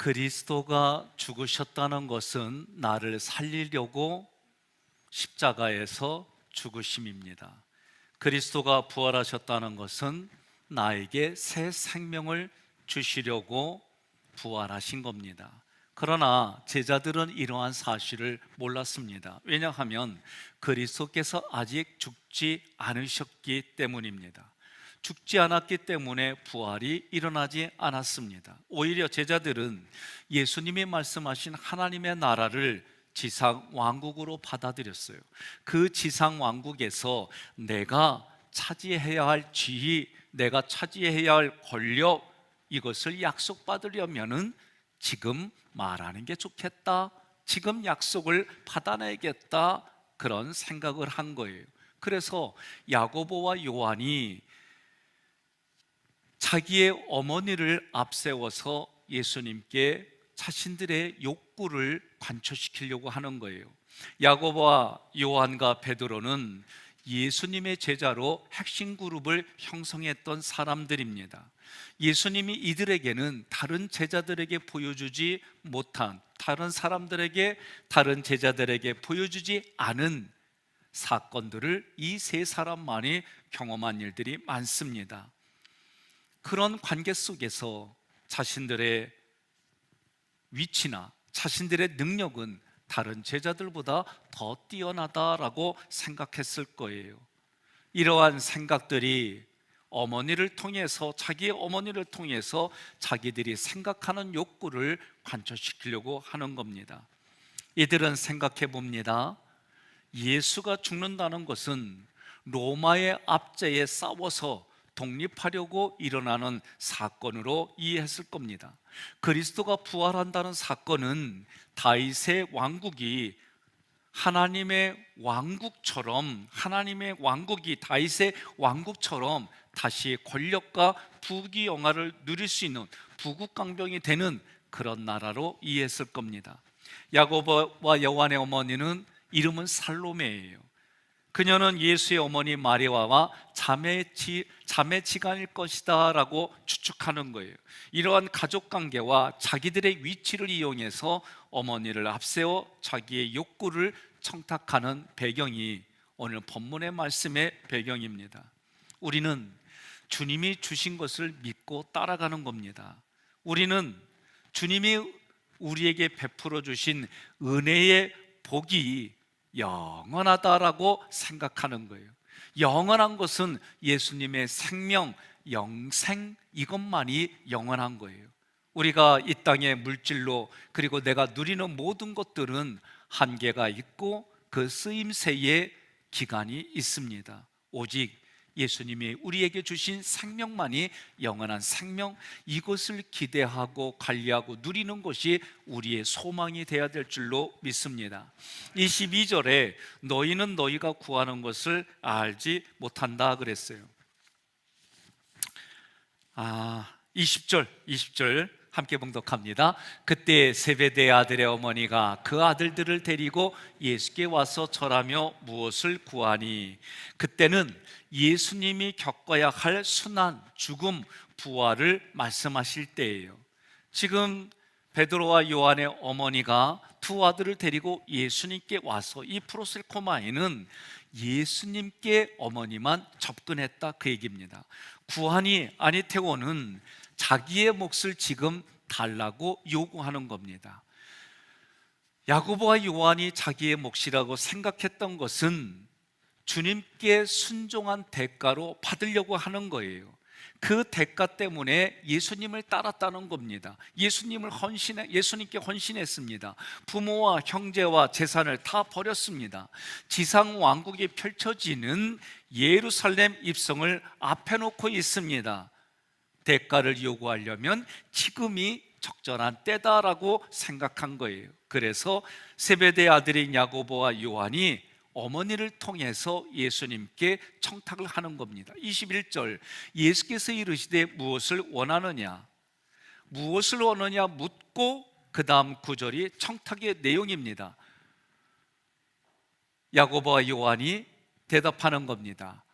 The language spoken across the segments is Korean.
그리스도가 죽으셨다는 것은 나를 살리려고 십자가에서 죽으심입니다. 그리스도가 부활하셨다는 것은 나에게 새 생명을 주시려고 부활하신 겁니다. 그러나 제자들은 이러한 사실을 몰랐습니다. 왜냐하면 그리스도께서 아직 죽지 않으셨기 때문입니다. 죽지 않았기 때문에 부활이 일어나지 않았습니다. 오히려 제자들은 예수님이 말씀하신 하나님의 나라를 지상 왕국으로 받아들였어요. 그 지상 왕국에서 내가 차지해야 할 지위, 내가 차지해야 할 권력, 이것을 약속받으려면은 지금 말하는 게 좋겠다, 지금 약속을 받아내겠다, 그런 생각을 한 거예요. 그래서 야고보와 요한이 자기의 어머니를 앞세워서 예수님께 자신들의 욕구를 관철시키려고 하는 거예요. 야고보와 요한과 베드로는 예수님의 제자로 핵심 그룹을 형성했던 사람들입니다. 예수님이 이들에게는 다른 제자들에게 보여주지 못한, 다른 사람들에게, 다른 제자들에게 보여주지 않은 사건들을 이 세 사람만이 경험한 일들이 많습니다. 그런 관계 속에서 자신들의 위치나 자신들의 능력은 다른 제자들보다 더 뛰어나다라고 생각했을 거예요. 이러한 생각들이 자기의 어머니를 통해서 자기들이 생각하는 욕구를 관철시키려고 하는 겁니다. 이들은 생각해 봅니다. 예수가 죽는다는 것은 로마의 압제에 싸워서 독립하려고 일어나는 사건으로 이해했을 겁니다. 그리스도가 부활한다는 사건은 다윗의 왕국이 하나님의 왕국이 다윗의 왕국처럼 다시 권력과 부귀영화를 누릴 수 있는 부국강병이 되는 그런 나라로 이해했을 겁니다. 야고보와 요한의 어머니는 이름은 살로메예요. 그녀는 예수의 어머니 마리아와 자매지간일 것이다 라고 추측하는 거예요. 이러한 가족관계와 자기들의 위치를 이용해서 어머니를 앞세워 자기의 욕구를 청탁하는 배경이 오늘 본문의 말씀의 배경입니다. 우리는 주님이 주신 것을 믿고 따라가는 겁니다. 우리는 주님이 우리에게 베풀어 주신 은혜의 복이 영원하다라고 생각하는 거예요. 영원한 것은 예수님의 생명, 영생, 이것만이 영원한 거예요. 우리가 이 땅의 물질로, 그리고 내가 누리는 모든 것들은 한계가 있고 그 쓰임새의 기간이 있습니다. 오직 예수님이 우리에게 주신 생명만이 영원한 생명, 이것을 기대하고 관리하고 누리는 것이 우리의 소망이 되어야 될 줄로 믿습니다. 22절에 너희는 너희가 구하는 것을 알지 못한다 그랬어요. 20절 함께 봉독합니다. 그때 세베대 아들의 어머니가 그 아들들을 데리고 예수께 와서 절하며 무엇을 구하니, 그때는 예수님이 겪어야 할 순환, 죽음, 부활을 말씀하실 때예요. 지금 베드로와 요한의 어머니가 두 아들을 데리고 예수님께 와서, 이 프로셀코마에는 예수님께 어머니만 접근했다 그 얘기입니다. 구하니 아니테오는 자기의 몫을 지금 달라고 요구하는 겁니다. 야고보와 요한이 자기의 몫이라고 생각했던 것은 주님께 순종한 대가로 받으려고 하는 거예요. 그 대가 때문에 예수님을 따랐다는 겁니다. 예수님께 헌신했습니다. 부모와 형제와 재산을 다 버렸습니다. 지상 왕국이 펼쳐지는 예루살렘 입성을 앞에 놓고 있습니다. 대가를 요구하려면 지금이 적절한 때다라고 생각한 거예요. 그래서 세베대 아들인 야고보와 요한이 어머니를 통해서 예수님께 청탁을 하는 겁니다. 21절, 예수께서 이르시되 무엇을 원하느냐 묻고 그 다음 구절이 청탁의 내용입니다. 야고보와 요한이 대답하는 겁니다.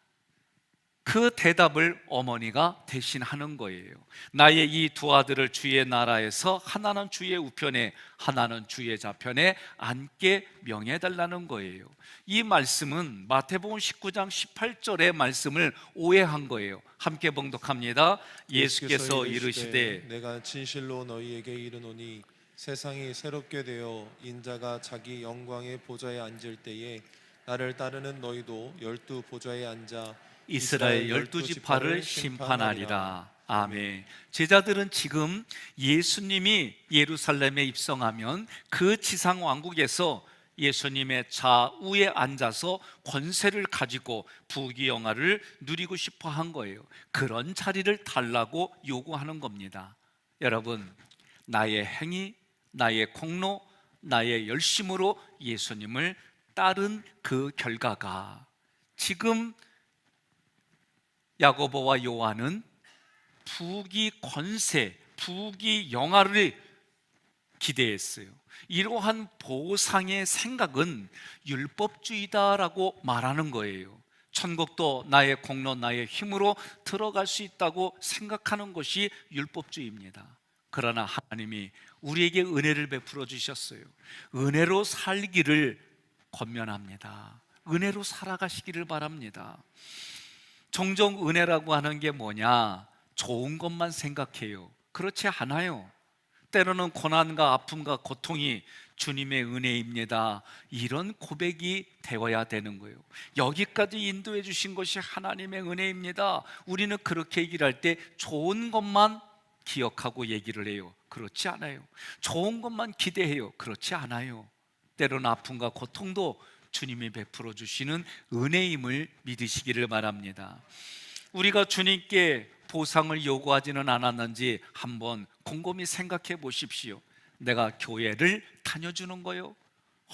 그 대답을 어머니가 대신하는 거예요. 나의 이 두 아들을 주의 나라에서 하나는 주의 우편에 하나는 주의 좌편에 앉게 명해달라는 거예요. 이 말씀은 마태복음 19장 18절의 말씀을 오해한 거예요. 함께 봉독합니다. 예수께서 이르시되 내가 진실로 너희에게 이르노니 세상이 새롭게 되어 인자가 자기 영광의 보좌에 앉을 때에 나를 따르는 너희도 12 보좌에 앉아 이스라엘 12지파를 심판하리라. 아멘. 제자들은 지금 예수님이 예루살렘에 입성하면 그 지상 왕국에서 예수님의 좌우에 앉아서 권세를 가지고 부귀영화를 누리고 싶어 한 거예요. 그런 자리를 달라고 요구하는 겁니다. 여러분, 나의 행위, 나의 공로, 나의 열심으로 예수님을 따른 그 결과가 지금 야고보와 요한은 부귀 권세, 부귀 영화를 기대했어요. 이러한 보상의 생각은 율법주의다라고 말하는 거예요. 천국도 나의 공로, 나의 힘으로 들어갈 수 있다고 생각하는 것이 율법주의입니다. 그러나 하나님이 우리에게 은혜를 베풀어 주셨어요. 은혜로 살기를 권면합니다. 은혜로 살아가시기를 바랍니다. 종종 은혜라고 하는 게 뭐냐? 좋은 것만 생각해요. 그렇지 않아요. 때로는 고난과 아픔과 고통이 주님의 은혜입니다. 이런 고백이 되어야 되는 거예요. 여기까지 인도해 주신 것이 하나님의 은혜입니다. 우리는 그렇게 얘기를 할 때 좋은 것만 기억하고 얘기를 해요. 그렇지 않아요. 좋은 것만 기대해요. 그렇지 않아요. 때로는 아픔과 고통도 주님이 베풀어 주시는 은혜임을 믿으시기를 바랍니다. 우리가 주님께 보상을 요구하지는 않았는지 한번 곰곰이 생각해 보십시오. 내가 교회를 다녀주는 거요,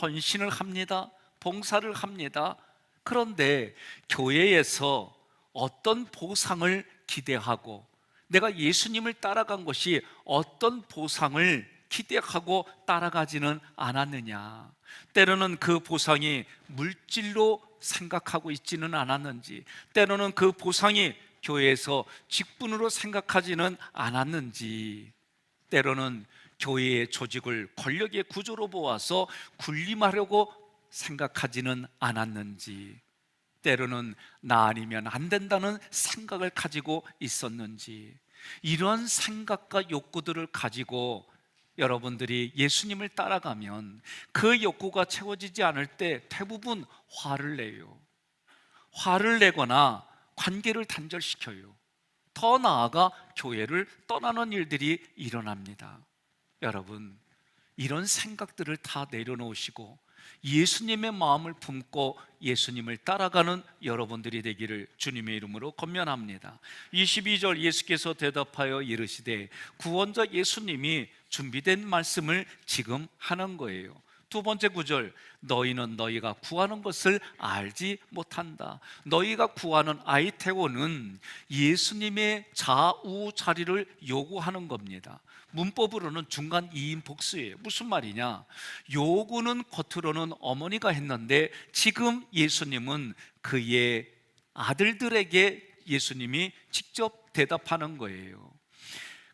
헌신을 합니다, 봉사를 합니다. 그런데 교회에서 어떤 보상을 기대하고 내가 예수님을 따라간 것이 어떤 보상을 기대하고 따라가지는 않았느냐? 때로는 그 보상이 물질로 생각하고 있지는 않았는지, 때로는 그 보상이 교회에서 직분으로 생각하지는 않았는지, 때로는 교회의 조직을 권력의 구조로 보아서 군림하려고 생각하지는 않았는지, 때로는 나 아니면 안 된다는 생각을 가지고 있었는지, 이런 생각과 욕구들을 가지고 여러분들이 예수님을 따라가면 그 욕구가 채워지지 않을 때 대부분 화를 내요. 화를 내거나 관계를 단절시켜요. 더 나아가 교회를 떠나는 일들이 일어납니다. 여러분, 이런 생각들을 다 내려놓으시고 예수님의 마음을 품고 예수님을 따라가는 여러분들이 되기를 주님의 이름으로 권면합니다. 22절 예수께서 대답하여 이르시되, 구원자 예수님이 준비된 말씀을 지금 하는 거예요. 두 번째 구절, 너희는 너희가 구하는 것을 알지 못한다. 너희가 구하는 아이테오는 예수님의 좌우 자리를 요구하는 겁니다. 문법으로는 중간 이인 복수예요. 무슨 말이냐? 요구는 겉으로는 어머니가 했는데 지금 예수님은 그의 아들들에게 예수님이 직접 대답하는 거예요.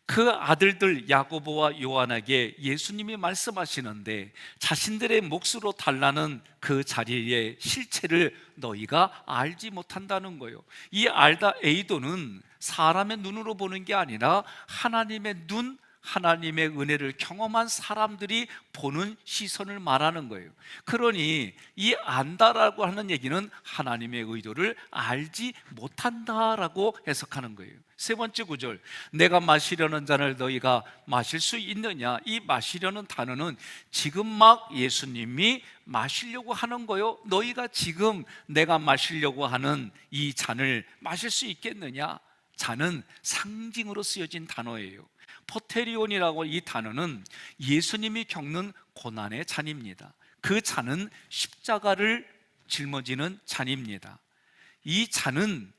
그 아들들 야고보와 요한에게 예수님이 말씀하시는데 자신들의 몫으로 달라는 그 자리의 실체를 너희가 알지 못한다는 거예요. 이 알다 에이도는 사람의 눈으로 보는 게 아니라 하나님의 눈, 하나님의 은혜를 경험한 사람들이 보는 시선을 말하는 거예요. 그러니 이 안다라고 하는 얘기는 하나님의 의도를 알지 못한다라고 해석하는 거예요. 세 번째 구절, 내가 마시려는 잔을 너희가 마실 수 있느냐? 이 마시려는 단어는 지금 막 예수님이 마시려고 하는 거요. 너희가 지금 내가 마시려고 하는 이 잔을 마실 수 있겠느냐? 잔은 상징으로 쓰여진 단어예요. 포테리온이라고 이 단어는 예수님이 겪는 고난의 잔입니다. 그 잔은 십자가를 짊어지는 잔입니다. 이 잔은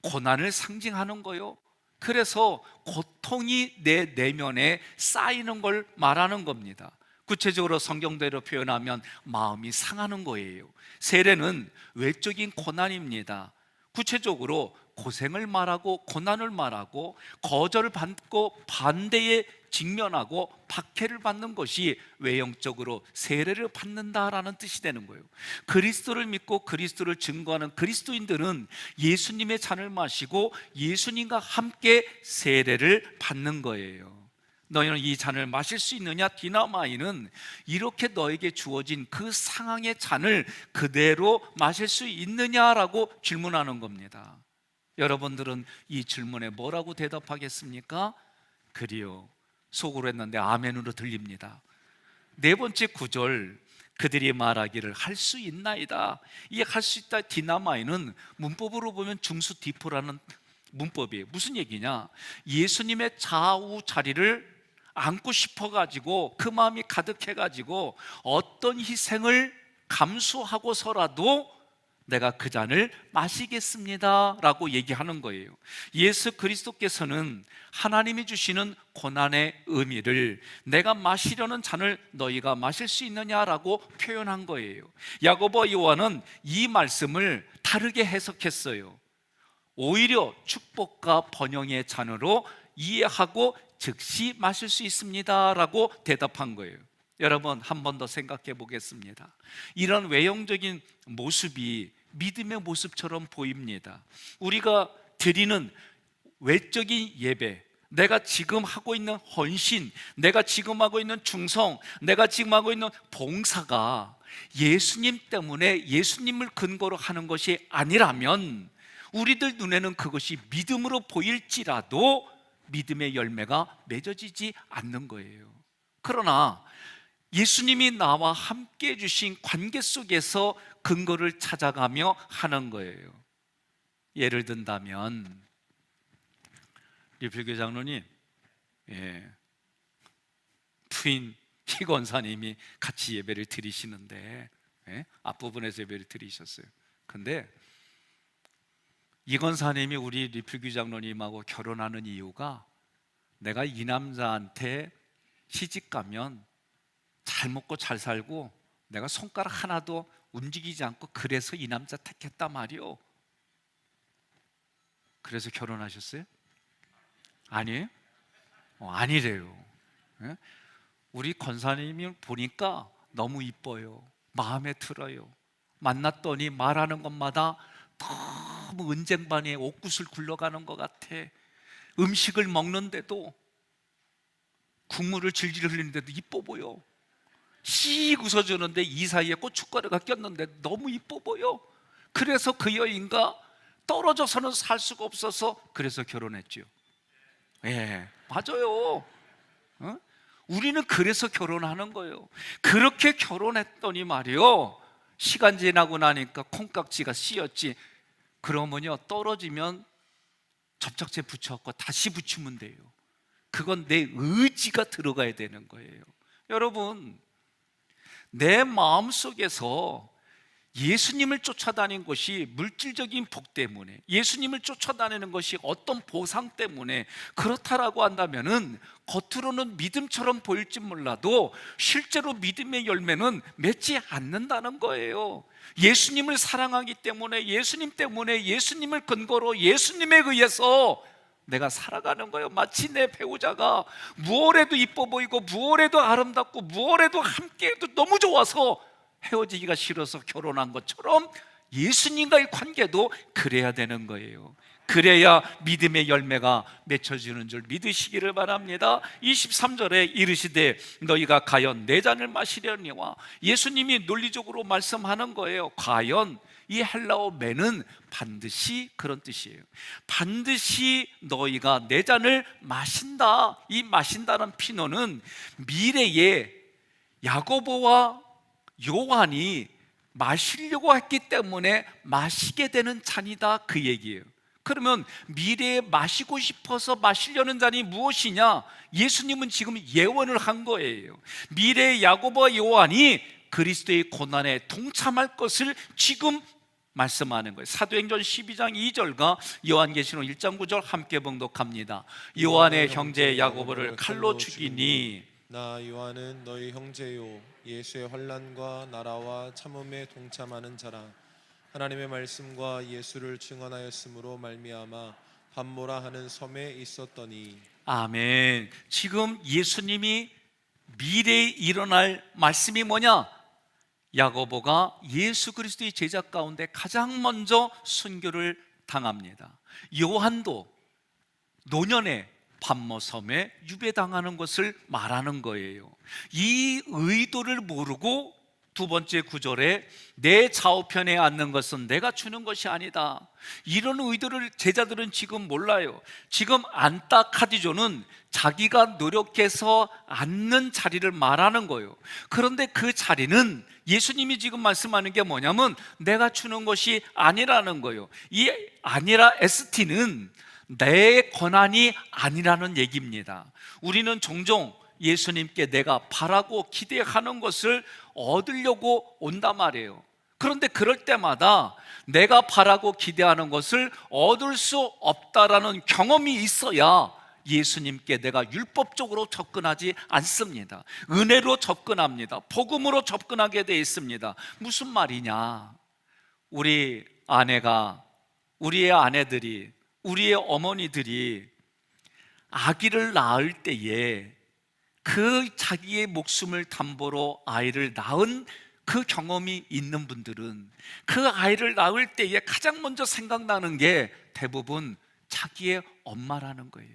고난을 상징하는 거요. 그래서 고통이 내 내면에 쌓이는 걸 말하는 겁니다. 구체적으로 성경대로 표현하면 마음이 상하는 거예요. 세례는 외적인 고난입니다. 구체적으로 고생을 말하고 고난을 말하고 거절을 받고 반대에 직면하고 박해를 받는 것이 외형적으로 세례를 받는다라는 뜻이 되는 거예요. 그리스도를 믿고 그리스도를 증거하는 그리스도인들은 예수님의 잔을 마시고 예수님과 함께 세례를 받는 거예요. 너희는 이 잔을 마실 수 있느냐? 디나마이는 이렇게 너에게 주어진 그 상황의 잔을 그대로 마실 수 있느냐라고 질문하는 겁니다. 여러분들은 이 질문에 뭐라고 대답하겠습니까? 그리요, 속으로 했는데 아멘으로 들립니다. 네 번째 구절, 그들이 말하기를 할 수 있나이다. 이 할 수 있다 디나마이는 문법으로 보면 중수디포라는 문법이에요. 무슨 얘기냐? 예수님의 좌우 자리를 안고 싶어가지고 그 마음이 가득해가지고 어떤 희생을 감수하고서라도 내가 그 잔을 마시겠습니다 라고 얘기하는 거예요. 예수 그리스도께서는 하나님이 주시는 고난의 의미를 내가 마시려는 잔을 너희가 마실 수 있느냐라고 표현한 거예요. 야고보 요한은 이 말씀을 다르게 해석했어요. 오히려 축복과 번영의 잔으로 이해하고 즉시 마실 수 있습니다 라고 대답한 거예요. 여러분, 한 번 더 생각해 보겠습니다. 이런 외형적인 모습이 믿음의 모습처럼 보입니다. 우리가 드리는 외적인 예배, 내가 지금 하고 있는 헌신, 내가 지금 하고 있는 충성, 내가 지금 하고 있는 봉사가 예수님 때문에 예수님을 근거로 하는 것이 아니라면 우리들 눈에는 그것이 믿음으로 보일지라도 믿음의 열매가 맺어지지 않는 거예요. 그러나 예수님이 나와 함께 해주신 관계 속에서 근거를 찾아가며 하는 거예요. 예를 든다면 류필교 장로님, 부인 희 권사님이 같이 예배를 드리시는데 앞부분에서 예배를 드리셨어요. 근데 이 권사님이 우리 류필교 장로님하고 결혼하는 이유가 내가 이 남자한테 시집 가면 잘 먹고 잘 살고 내가 손가락 하나도 움직이지 않고 그래서 이 남자 택했단 말이요. 그래서 결혼하셨어요? 아니에요? 아니래요. 우리 권사님을 보니까 너무 이뻐요. 마음에 들어요. 만났더니 말하는 것마다 너무 은쟁반에 옥구슬 굴러가는 것 같아. 음식을 먹는데도 국물을 질질 흘리는데도 이뻐 보여. 씩 웃어주는데 이 사이에 고춧가루가 꼈는데 너무 이뻐 보여. 그래서 그 여인과 떨어져서는 살 수가 없어서 그래서 결혼했죠. 맞아요. 우리는 그래서 결혼하는 거예요. 그렇게 결혼했더니 말이요, 시간 지나고 나니까 콩깍지가 씌었지. 그러면요, 떨어지면 접착제 붙여갖고 다시 붙이면 돼요. 그건 내 의지가 들어가야 되는 거예요. 여러분, 내 마음속에서 예수님을 쫓아다닌 것이 물질적인 복 때문에, 예수님을 쫓아다니는 것이 어떤 보상 때문에 그렇다라고 한다면은 겉으로는 믿음처럼 보일지 몰라도 실제로 믿음의 열매는 맺지 않는다는 거예요. 예수님을 사랑하기 때문에, 예수님 때문에, 예수님을 근거로 예수님에 의해서 내가 살아가는 거예요. 마치 내 배우자가 무엇에도 이뻐 보이고 무엇에도 아름답고 무엇에도 함께해도 너무 좋아서 헤어지기가 싫어서 결혼한 것처럼 예수님과의 관계도 그래야 되는 거예요. 그래야 믿음의 열매가 맺혀지는 줄 믿으시기를 바랍니다. 23절에 이르시되 너희가 과연 내 잔을 마시려니와, 예수님이 논리적으로 말씀하는 거예요. 과연, 이 헬라어 메는 반드시 그런 뜻이에요. 반드시 너희가 내 잔을 마신다. 이 마신다는 피노는 미래에 야고보와 요한이 마시려고 했기 때문에 마시게 되는 잔이다, 그 얘기예요. 그러면 미래에 마시고 싶어서 마시려는 잔이 무엇이냐? 예수님은 지금 예언을 한 거예요. 미래의 야고보와 요한이 그리스도의 고난에 동참할 것을 지금 말씀하는 거예요. 사도행전 12장 2절과 요한계시록 1장 9절 함께 봉독합니다. 요한의 형제 야고보를 칼로 죽이니 나 요한은 너희 형제요 예수의 환난과 나라와 참음에 동참하는 자라. 하나님의 말씀과 예수를 증언하였으므로 말미암아 밤모라 하는 섬에 있었더니. 아멘. 지금 예수님이 미래에 일어날 말씀이 뭐냐? 야고보가 예수 그리스도의 제자 가운데 가장 먼저 순교를 당합니다. 요한도 노년에 밤모섬에 유배당하는 것을 말하는 거예요. 이 의도를 모르고 두 번째 구절에 내 좌우편에 앉는 것은 내가 주는 것이 아니다, 이런 의도를 제자들은 지금 몰라요. 지금 안타카디조는 자기가 노력해서 앉는 자리를 말하는 거예요. 그런데 그 자리는 예수님이 지금 말씀하는 게 뭐냐면 내가 주는 것이 아니라는 거예요. 이 아니라 ST는 내 권한이 아니라는 얘기입니다. 우리는 종종 예수님께 내가 바라고 기대하는 것을 얻으려고 온단 말이에요. 그런데 그럴 때마다 내가 바라고 기대하는 것을 얻을 수 없다라는 경험이 있어야 예수님께 내가 율법적으로 접근하지 않습니다. 은혜로 접근합니다. 복음으로 접근하게 되어 있습니다. 무슨 말이냐? 우리 아내가, 우리의 아내들이, 우리의 어머니들이 아기를 낳을 때에 그 자기의 목숨을 담보로 아이를 낳은 그 경험이 있는 분들은 그 아이를 낳을 때에 가장 먼저 생각나는 게 대부분 자기의 엄마라는 거예요.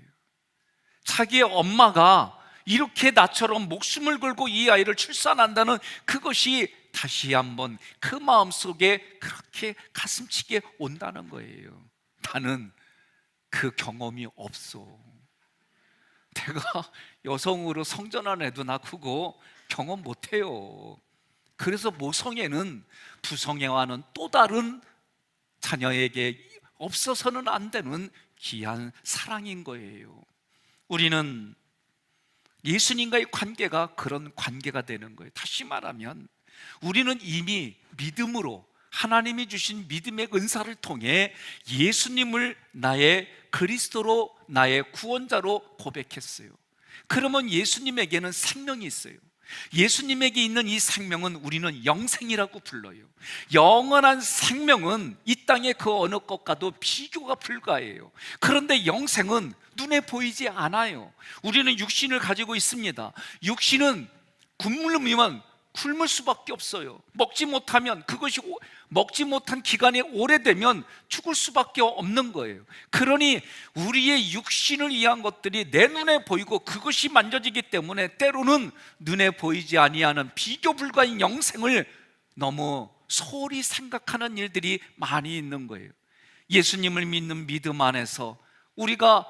자기의 엄마가 이렇게 나처럼 목숨을 걸고 이 아이를 출산한다는 그것이 다시 한번 그 마음속에 그렇게 가슴치게 온다는 거예요. 나는 그 경험이 없어. 내가 여성으로 성전한 애도 낳고 경험 못해요. 그래서 모성애는 부성애와는 또 다른 자녀에게 없어서는 안 되는 귀한 사랑인 거예요. 우리는 예수님과의 관계가 그런 관계가 되는 거예요. 다시 말하면 우리는 이미 믿음으로 하나님이 주신 믿음의 은사를 통해 예수님을 나의 그리스도로, 나의 구원자로 고백했어요. 그러면 예수님에게는 생명이 있어요. 예수님에게 있는 이 생명은 우리는 영생이라고 불러요. 영원한 생명은 이 땅의 그 어느 것과도 비교가 불가해요. 그런데 영생은 눈에 보이지 않아요. 우리는 육신을 가지고 있습니다. 육신은 굶으면 굶을 수밖에 없어요. 먹지 못하면 그것이 먹지 못한 기간이 오래되면 죽을 수밖에 없는 거예요. 그러니 우리의 육신을 위한 것들이 내 눈에 보이고 그것이 만져지기 때문에 때로는 눈에 보이지 아니하는 비교 불가인 영생을 너무 소홀히 생각하는 일들이 많이 있는 거예요. 예수님을 믿는 믿음 안에서 우리가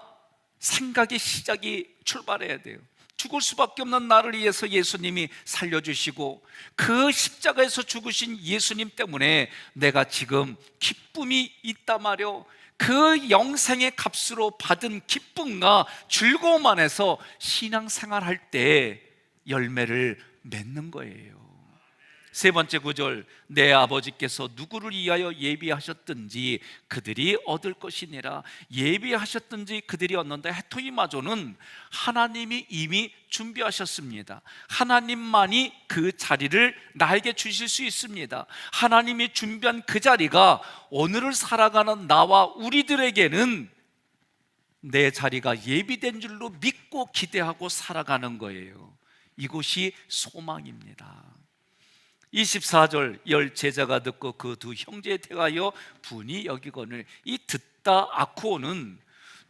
생각의 시작이 출발해야 돼요. 죽을 수밖에 없는 나를 위해서 예수님이 살려주시고 그 십자가에서 죽으신 예수님 때문에 내가 지금 기쁨이 있단 말이요. 그 영생의 값으로 받은 기쁨과 즐거움 안에서 신앙생활할 때 열매를 맺는 거예요. 세 번째 구절, 내 아버지께서 누구를 위하여 예비하셨든지 그들이 얻을 것이니라. 예비하셨든지 그들이 얻는다. 헤토이마조는 하나님이 이미 준비하셨습니다. 하나님만이 그 자리를 나에게 주실 수 있습니다. 하나님이 준비한 그 자리가 오늘을 살아가는 나와 우리들에게는 내 자리가 예비된 줄로 믿고 기대하고 살아가는 거예요. 이것이 소망입니다. 24절, 열 제자가 듣고 그 두 형제에 대하여 분이 여기거늘. 이 듣다 아쿠오는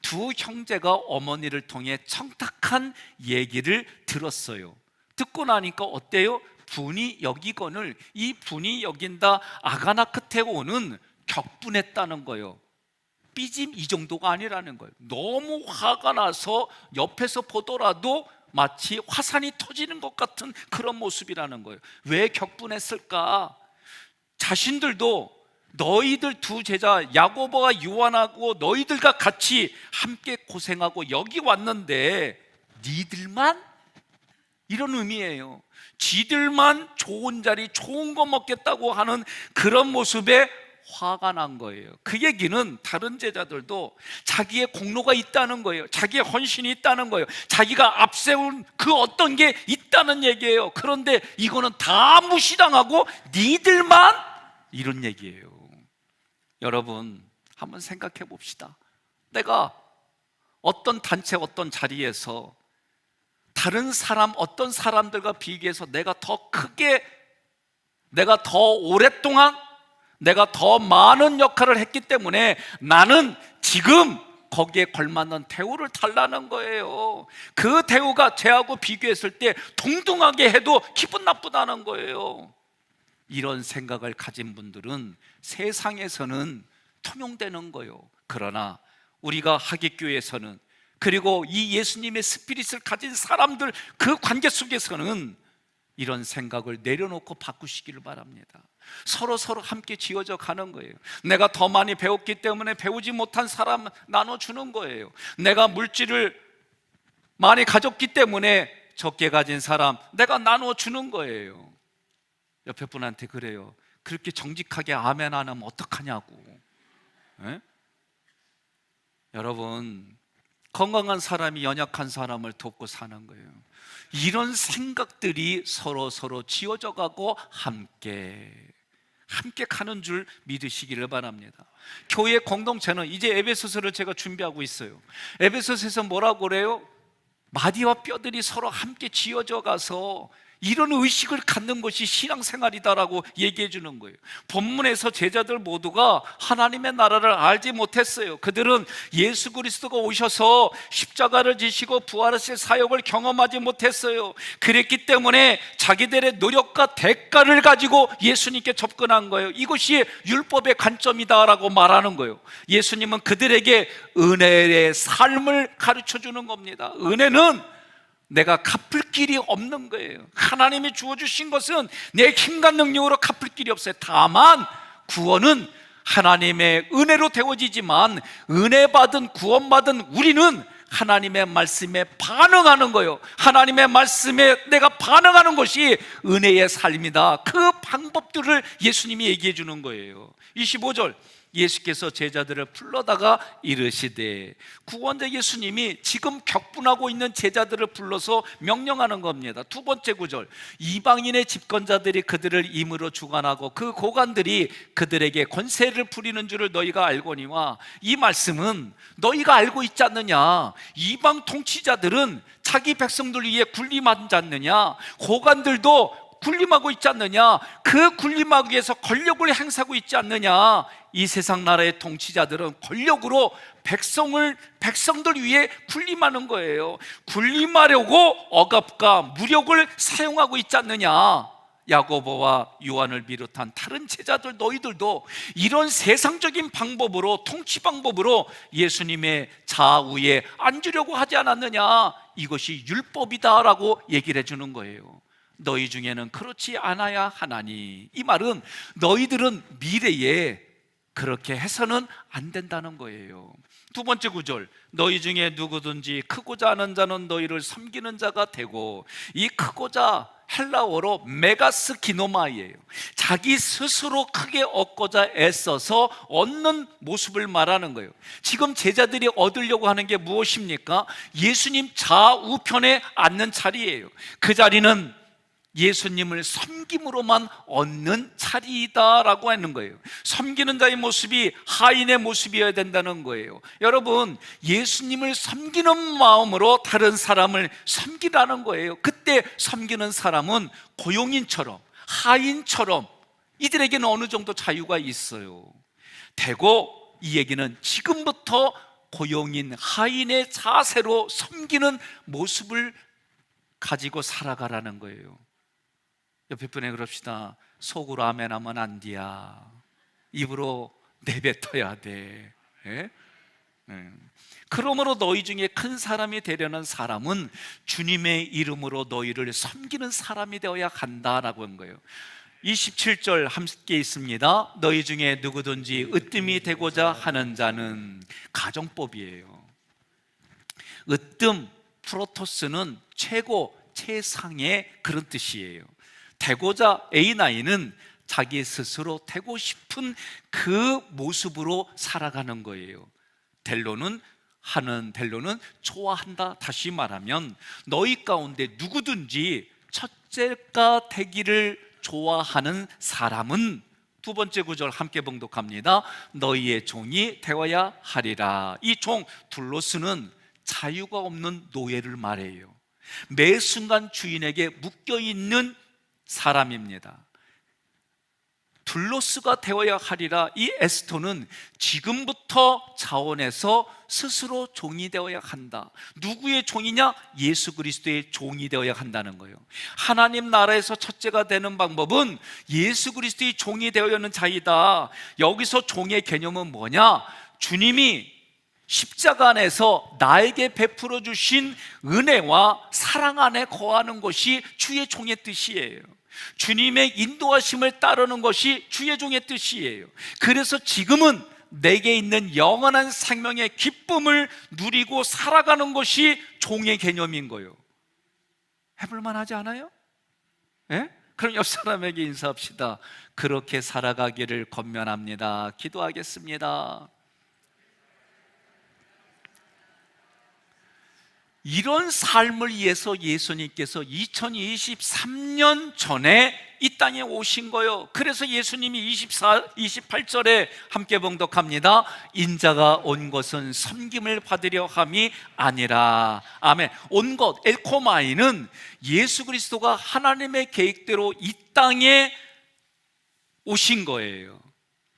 두 형제가 어머니를 통해 청탁한 얘기를 들었어요. 듣고 나니까 어때요? 분이 여기거늘. 이 분이 여긴다 아가나크테오는 격분했다는 거예요. 삐짐 이 정도가 아니라는 거예요. 너무 화가 나서 옆에서 보더라도 마치 화산이 터지는 것 같은 그런 모습이라는 거예요. 왜 격분했을까? 자신들도 너희들 두 제자 야고보와 요한하고 너희들과 같이 함께 고생하고 여기 왔는데 니들만? 이런 의미예요. 지들만 좋은 자리, 좋은 거 먹겠다고 하는 그런 모습에 화가 난 거예요. 그 얘기는 다른 제자들도 자기의 공로가 있다는 거예요. 자기의 헌신이 있다는 거예요. 자기가 앞세운 그 어떤 게 있다는 얘기예요. 그런데 이거는 다 무시당하고 니들만? 이런 얘기예요. 여러분, 한번 생각해 봅시다. 내가 어떤 단체, 어떤 자리에서 다른 사람, 어떤 사람들과 비교해서 내가 더 크게, 내가 더 오랫동안, 내가 더 많은 역할을 했기 때문에 나는 지금 거기에 걸맞는 대우를 달라는 거예요. 그 대우가 쟤하고 비교했을 때 동등하게 해도 기분 나쁘다는 거예요. 이런 생각을 가진 분들은 세상에서는 통용되는 거예요. 그러나 우리가 하객교회에서는, 그리고 이 예수님의 스피릿을 가진 사람들 그 관계 속에서는 이런 생각을 내려놓고 바꾸시기를 바랍니다. 서로 함께 지어져 가는 거예요. 내가 더 많이 배웠기 때문에 배우지 못한 사람 나눠주는 거예요. 내가 물질을 많이 가졌기 때문에 적게 가진 사람 내가 나눠주는 거예요. 옆에 분한테 그래요. 그렇게 정직하게 아멘 안 하면 어떡하냐고. 에? 여러분, 건강한 사람이 연약한 사람을 돕고 사는 거예요. 이런 생각들이 서로 지어져 가고 함께 가는 줄 믿으시기를 바랍니다. 교회 공동체는 이제 에베소서를 제가 준비하고 있어요. 에베소서에서 뭐라고 그래요? 마디와 뼈들이 서로 함께 지어져 가서 이런 의식을 갖는 것이 신앙생활이다라고 얘기해 주는 거예요. 본문에서 제자들 모두가 하나님의 나라를 알지 못했어요. 그들은 예수 그리스도가 오셔서 십자가를 지시고 부활하실 사역을 경험하지 못했어요. 그랬기 때문에 자기들의 노력과 대가를 가지고 예수님께 접근한 거예요. 이것이 율법의 관점이다라고 말하는 거예요. 예수님은 그들에게 은혜의 삶을 가르쳐 주는 겁니다. 은혜는 내가 갚을 길이 없는 거예요. 하나님이 주어주신 것은 내 힘과 능력으로 갚을 길이 없어요. 다만 구원은 하나님의 은혜로 되어지지만 은혜 받은, 구원받은 우리는 하나님의 말씀에 반응하는 거예요. 하나님의 말씀에 내가 반응하는 것이 은혜의 삶이다. 그 방법들을 예수님이 얘기해 주는 거예요. 25절, 예수께서 제자들을 불러다가 이르시되, 구원자 예수님이 지금 격분하고 있는 제자들을 불러서 명령하는 겁니다. 두 번째 구절, 이방인의 집권자들이 그들을 임으로 주관하고 그 고관들이 그들에게 권세를 부리는 줄을 너희가 알거니와. 이 말씀은 너희가 알고 있지 않느냐? 이방 통치자들은 자기 백성들 위해 군림하지 않느냐? 고관들도 군림하고 있지 않느냐? 그 군림하기 위해서 권력을 행사하고 있지 않느냐? 이 세상 나라의 통치자들은 권력으로 백성들 위해 군림하는 거예요. 군림하려고 억압과 무력을 사용하고 있지 않느냐? 야고보와 요한을 비롯한 다른 제자들, 너희들도 이런 세상적인 방법으로, 통치 방법으로 예수님의 좌우에 앉으려고 하지 않았느냐? 이것이 율법이다라고 얘기를 해주는 거예요. 너희 중에는 그렇지 않아야 하나니. 이 말은 너희들은 미래에 그렇게 해서는 안 된다는 거예요. 두 번째 구절, 너희 중에 누구든지 크고자 하는 자는 너희를 섬기는 자가 되고. 이 크고자 헬라어로 메가스 기노마이예요. 자기 스스로 크게 얻고자 애써서 얻는 모습을 말하는 거예요. 지금 제자들이 얻으려고 하는 게 무엇입니까? 예수님 좌우편에 앉는 자리예요. 그 자리는 예수님을 섬김으로만 얻는 자리이다라고 하는 거예요. 섬기는 자의 모습이 하인의 모습이어야 된다는 거예요. 여러분, 예수님을 섬기는 마음으로 다른 사람을 섬기라는 거예요. 그때 섬기는 사람은 고용인처럼, 하인처럼 이들에게는 어느 정도 자유가 있어요. 되고 이 얘기는 지금부터 고용인, 하인의 자세로 섬기는 모습을 가지고 살아가라는 거예요. 옆에 분에 그럽시다. 속으로 아멘 하면 안 돼야, 입으로 내뱉어야 돼. 예? 그러므로 너희 중에 큰 사람이 되려는 사람은 주님의 이름으로 너희를 섬기는 사람이 되어야 한다라고 한 거예요. 27절 함께 있습니다. 너희 중에 누구든지 으뜸이 되고자 하는 자는, 가정법이에요. 으뜸, 프로토스는 최고, 최상의 그런 뜻이에요. 되고자, A9은 자기 스스로 되고 싶은 그 모습으로 살아가는 거예요. 델로는 좋아한다. 다시 말하면 너희 가운데 누구든지 첫째가 되기를 좋아하는 사람은 두 번째 구절 함께 봉독합니다. 너희의 종이 되어야 하리라. 이 종 둘로스는 자유가 없는 노예를 말해요. 매 순간 주인에게 묶여있는 사람입니다. 둘로스가 되어야 하리라. 이 에스더는 지금부터 자원해서 스스로 종이 되어야 한다. 누구의 종이냐? 예수 그리스도의 종이 되어야 한다는 거예요. 하나님 나라에서 첫째가 되는 방법은 예수 그리스도의 종이 되어야 하는 자이다. 여기서 종의 개념은 뭐냐? 주님이 십자가 안에서 나에게 베풀어 주신 은혜와 사랑 안에 거하는 것이 주의 종의 뜻이에요. 주님의 인도하심을 따르는 것이 주의 종의 뜻이에요. 그래서 지금은 내게 있는 영원한 생명의 기쁨을 누리고 살아가는 것이 종의 개념인 거예요. 해볼만 하지 않아요? 예? 그럼 옆 사람에게 인사합시다. 그렇게 살아가기를 권면합니다. 기도하겠습니다. 이런 삶을 위해서 예수님께서 2023년 전에 이 땅에 오신 거예요. 그래서 예수님이 28절에 함께 봉독합니다. 인자가 온 것은 섬김을 받으려 함이 아니라. 아멘. 온 것, 엘코마이는 예수 그리스도가 하나님의 계획대로 이 땅에 오신 거예요.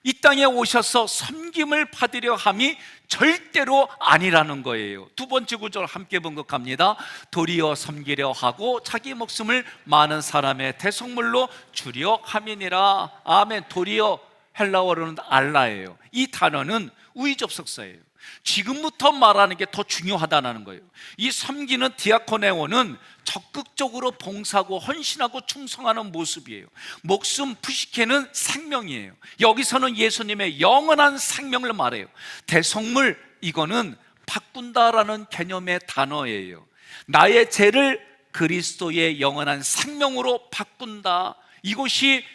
이 땅에 오셔서 섬김을 받으려 함이 절대로 아니라는 거예요. 두 번째 구절 함께 봉독합니다. 도리어 섬기려 하고 자기 목숨을 많은 사람의 대속물로 주려 함이니라. 아멘. 도리어 헬라어로는 알라예요. 이 단어는 우의접속사예요. 지금부터 말하는 게 더 중요하다는 거예요. 이 섬기는 디아코네오는 적극적으로 봉사하고 헌신하고 충성하는 모습이에요. 목숨 푸시케는 생명이에요. 여기서는 예수님의 영원한 생명을 말해요. 대속물, 이거는 바꾼다라는 개념의 단어예요. 나의 죄를 그리스도의 영원한 생명으로 바꾼다. 이것이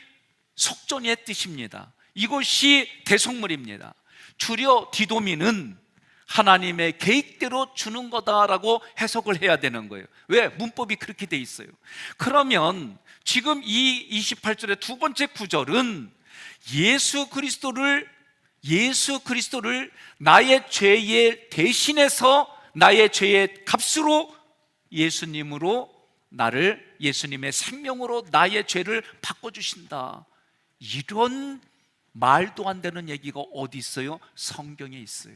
속전의 뜻입니다. 이것이 대속물입니다. 주려 디도미는 하나님의 계획대로 주는 거다라고 해석을 해야 되는 거예요. 왜? 문법이 그렇게 돼 있어요. 그러면 지금 이 28절의 두 번째 구절은 예수 그리스도를 나의 죄의 대신해서 나의 죄의 값으로 예수님의 생명으로 나의 죄를 바꿔주신다. 이런 말도 안 되는 얘기가 어디 있어요? 성경에 있어요.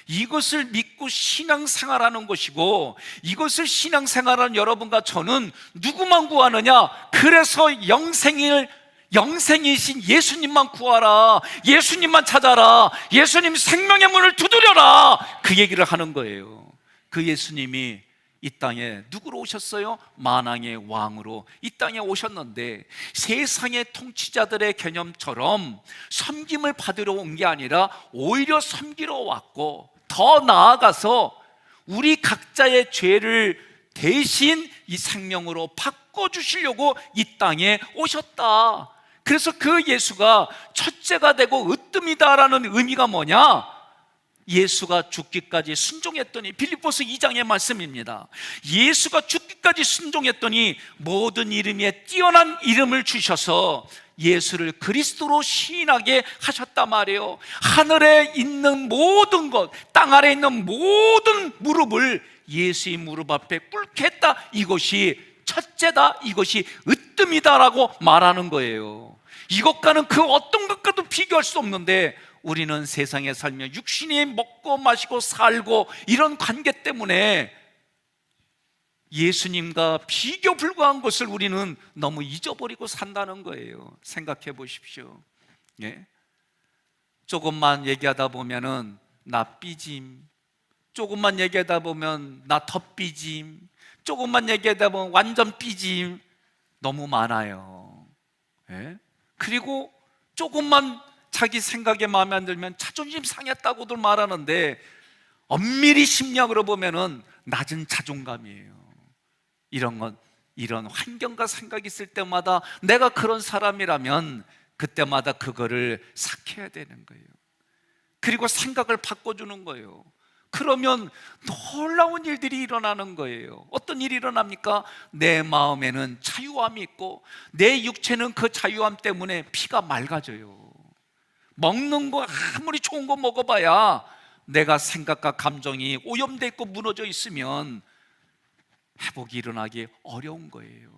이것을 믿고 신앙생활하는 것이고, 이것을 신앙생활하는 여러분과 저는 누구만 구하느냐? 그래서 영생이신 예수님만 구하라, 예수님만 찾아라, 예수님 생명의 문을 두드려라, 그 얘기를 하는 거예요. 그 예수님이 이 땅에 누구로 오셨어요? 만왕의 왕으로 이 땅에 오셨는데, 세상의 통치자들의 개념처럼 섬김을 받으러 온 게 아니라 오히려 섬기러 왔고, 더 나아가서 우리 각자의 죄를 대신 이 생명으로 바꿔주시려고 이 땅에 오셨다. 그래서 그 예수가 첫째가 되고 으뜸이다라는 의미가 뭐냐? 예수가 죽기까지 순종했더니, 빌립보서 2장의 말씀입니다. 예수가 죽기까지 순종했더니 모든 이름 위에 뛰어난 이름을 주셔서 예수를 그리스도로 시인하게 하셨단 말이에요. 하늘에 있는 모든 것, 땅 아래에 있는 모든 무릎을 예수의 무릎 앞에 꿇게 했다. 이것이 첫째다, 이것이 으뜸이다라고 말하는 거예요. 이것과는 그 어떤 것과도 비교할 수 없는데, 우리는 세상에 살며 육신이 먹고 마시고 살고 이런 관계 때문에 예수님과 비교 불가한 것을 우리는 너무 잊어버리고 산다는 거예요. 생각해 보십시오. 예? 조금만 얘기하다 보면은 나 삐짐, 조금만 얘기하다 보면 나 더 삐짐, 조금만 얘기하다 보면 완전 삐짐, 너무 많아요. 예? 그리고 조금만 자기 생각에 마음에 안 들면 자존심 상했다고들 말하는데, 엄밀히 심리학으로 보면은 낮은 자존감이에요. 이런 환경과 생각이 있을 때마다 내가 그런 사람이라면 그때마다 그거를 삭혀야 되는 거예요. 그리고 생각을 바꿔주는 거예요. 그러면 놀라운 일들이 일어나는 거예요. 어떤 일이 일어납니까? 내 마음에는 자유함이 있고 내 육체는 그 자유함 때문에 피가 맑아져요. 먹는 거 아무리 좋은 거 먹어봐야 내가 생각과 감정이 오염돼 있고 무너져 있으면 회복이 일어나기 어려운 거예요.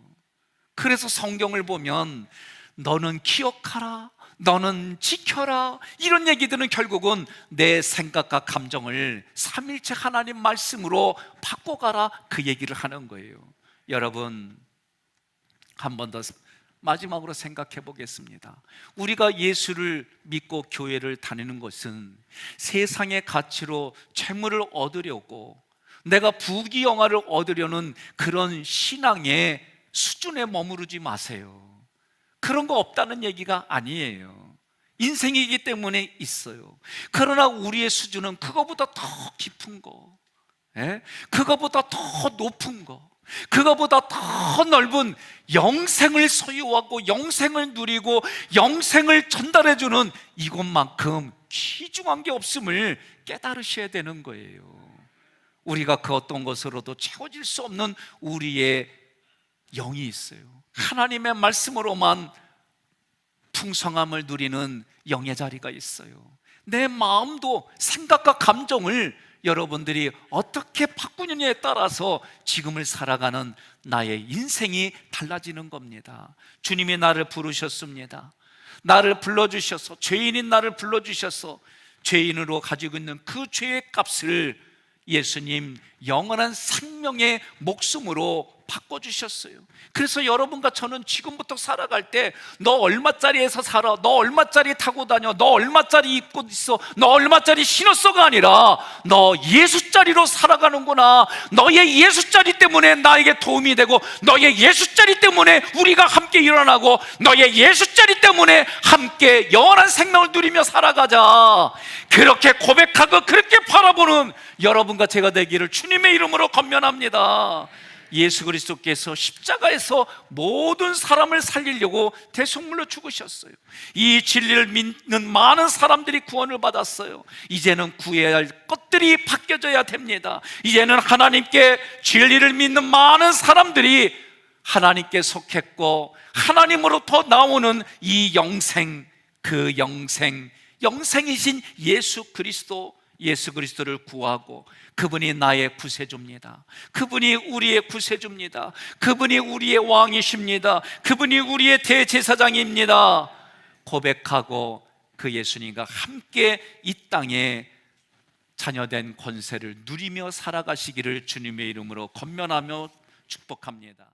그래서 성경을 보면 너는 기억하라, 너는 지켜라, 이런 얘기들은 결국은 내 생각과 감정을 삼일체 하나님 말씀으로 바꿔가라, 그 얘기를 하는 거예요. 여러분, 한 번 더 마지막으로 생각해 보겠습니다. 우리가 예수를 믿고 교회를 다니는 것은 세상의 가치로 재물을 얻으려고, 내가 부귀영화를 얻으려는 그런 신앙의 수준에 머무르지 마세요. 그런 거 없다는 얘기가 아니에요. 인생이기 때문에 있어요. 그러나 우리의 수준은 그거보다 더 깊은 거, 그거보다 더 높은 거, 그거보다 더 넓은 영생을 소유하고 영생을 누리고 영생을 전달해주는 이것만큼 귀중한 게 없음을 깨달으셔야 되는 거예요. 우리가 그 어떤 것으로도 채워질 수 없는 우리의 영이 있어요. 하나님의 말씀으로만 풍성함을 누리는 영의 자리가 있어요. 내 마음도 생각과 감정을 여러분들이 어떻게 바꾸느냐에 따라서 지금을 살아가는 나의 인생이 달라지는 겁니다. 주님이 나를 부르셨습니다. 나를 불러주셔서, 죄인인 나를 불러주셔서 죄인으로 가지고 있는 그 죄의 값을 예수님 영원한 생명의 목숨으로 바꿔주셨어요. 그래서 여러분과 저는 지금부터 살아갈 때 너 얼마짜리에서 살아, 너 얼마짜리 타고 다녀, 너 얼마짜리 입고 있어, 너 얼마짜리 신었어가 아니라 너 예수짜리로 살아가는구나. 너의 예수짜리 때문에 나에게 도움이 되고, 너의 예수짜리 때문에 우리가 함께 일어나고, 너의 예수짜리 때문에 함께 영원한 생명을 누리며 살아가자. 그렇게 고백하고 그렇게 바라보는 여러분과 제가 되기를 주님의 이름으로 권면합니다. 예수 그리스도께서 십자가에서 모든 사람을 살리려고 대속물로 죽으셨어요. 이 진리를 믿는 많은 사람들이 구원을 받았어요. 이제는 구해야 할 것들이 바뀌어져야 됩니다. 이제는 하나님께 진리를 믿는 많은 사람들이 하나님께 속했고 하나님으로부터 나오는 이 영생, 그 영생이신 예수 그리스도를 구하고, 그분이 나의 구세주입니다. 그분이 우리의 구세주입니다. 그분이 우리의 왕이십니다. 그분이 우리의 대제사장입니다. 고백하고 그 예수님과 함께 이 땅에 자녀된 권세를 누리며 살아가시기를 주님의 이름으로 권면하며 축복합니다.